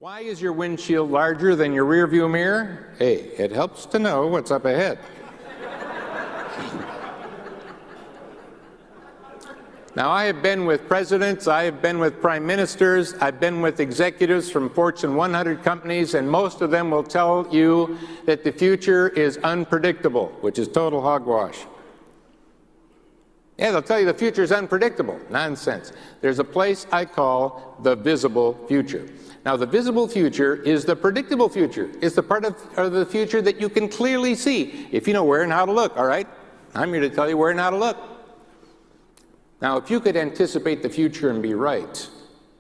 Why is your windshield larger than your rearview mirror? Hey, it helps to know what's up ahead. Now, I have been with presidents, I have been with prime ministers, I've been with executives from Fortune 100 companies, and most of them will tell you that the future is unpredictable, which is total hogwash. Yeah, they'll tell you the future is unpredictable. Nonsense. There's a place I call the visible future. Now, the visible future is the predictable future. It's the part of the future that you can clearly see if you know where and how to look, all right? I'm here to tell you where and how to look. Now, if you could anticipate the future and be right,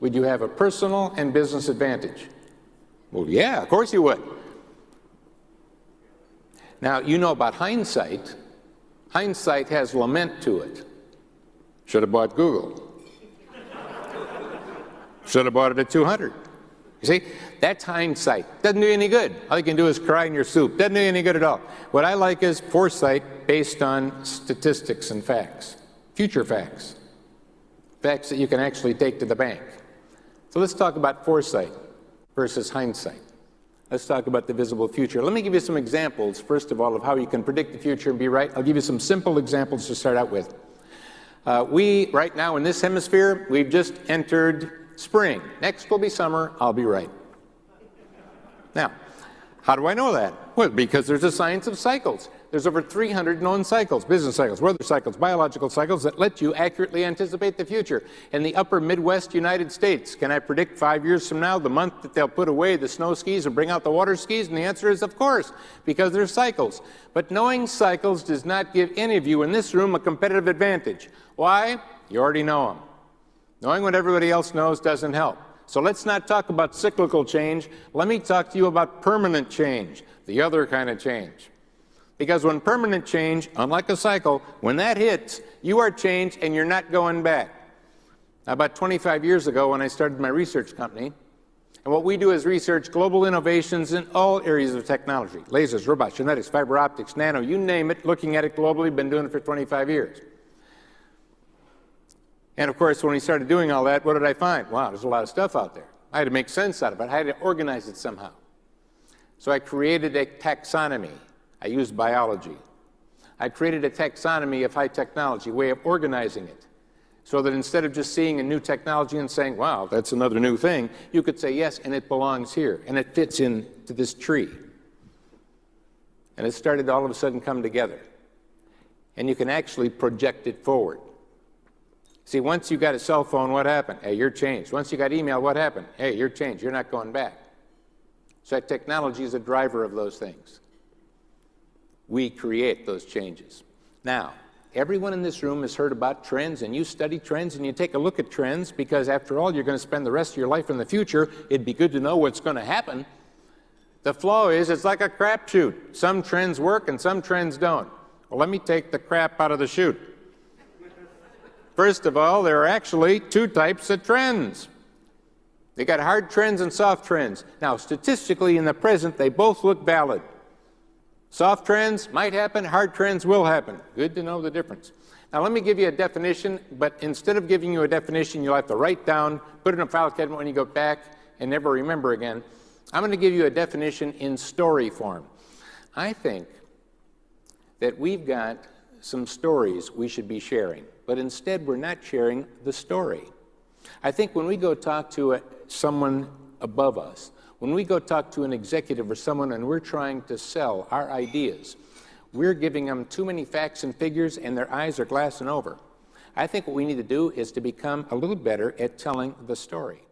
would you have a personal and business advantage? Well, yeah, of course you would. Now, you know about hindsight. Hindsight has lament to it. Should have bought Google. Should have bought it at 200. You see, that's hindsight. Doesn't do you any good. All you can do is cry in your soup. Doesn't do you any good at all. What I like is foresight based on statistics and facts. Future facts. Facts that you can actually take to the bank. So let's talk about foresight versus hindsight. Let's talk about the visible future. Let me give you some examples, first of all, of how you can predict the future and be right. I'll give you some simple examples to start out with. Right now in this hemisphere, we've just entered spring. Next will be summer. I'll be right. Now, how do I know that? Well, because there's a science of cycles. There's over 300 known cycles, business cycles, weather cycles, biological cycles that let you accurately anticipate the future. In the upper Midwest United States, can I predict 5 years from now the month that they'll put away the snow skis and bring out the water skis? And the answer is, of course, because there's cycles. But knowing cycles does not give any of you in this room a competitive advantage. Why? You already know them. Knowing what everybody else knows doesn't help. So let's not talk about cyclical change. Let me talk to you about permanent change, the other kind of change. Because when permanent change, unlike a cycle, when that hits, you are changed and you're not going back. Now, about 25 years ago when I started my research company, and what we do is research global innovations in all areas of technology, lasers, robots, genetics, fiber optics, nano, you name it, looking at it globally, been doing it for 25 years. And of course, when we started doing all that, what did I find? Wow, there's a lot of stuff out there. I had to make sense out of it. I had to organize it somehow. So I created a taxonomy. I used biology. I created a taxonomy of high technology, way of organizing it, so that instead of just seeing a new technology and saying, wow, that's another new thing, you could say, yes, and it belongs here, and it fits into this tree. And it started to all of a sudden come together. And you can actually project it forward. See, once you got a cell phone, what happened? Hey, you're changed. Once you got email, what happened? Hey, you're changed. You're not going back. So that technology is a driver of those things. We create those changes. Now, everyone in this room has heard about trends, and you study trends, and you take a look at trends, because after all, you're going to spend the rest of your life in the future. It'd be good to know what's going to happen. The flaw is, it's like a crapshoot. Some trends work and some trends don't. Well, let me take the crap out of the chute. First of all, there are actually two types of trends. They got hard trends and soft trends. Now, statistically, in the present, they both look valid. Soft trends might happen, hard trends will happen. Good to know the difference. Now, let me give you a definition, but instead of giving you a definition, you'll have to write down, put it in a file cabinet when you go back, and never remember again. I'm going to give you a definition in story form. I think that we've got some stories we should be sharing, but instead we're not sharing the story. I think when we go talk to someone above us, when we go talk to an executive or someone and we're trying to sell our ideas, we're giving them too many facts and figures and their eyes are glassing over. I think what we need to do is to become a little better at telling the story.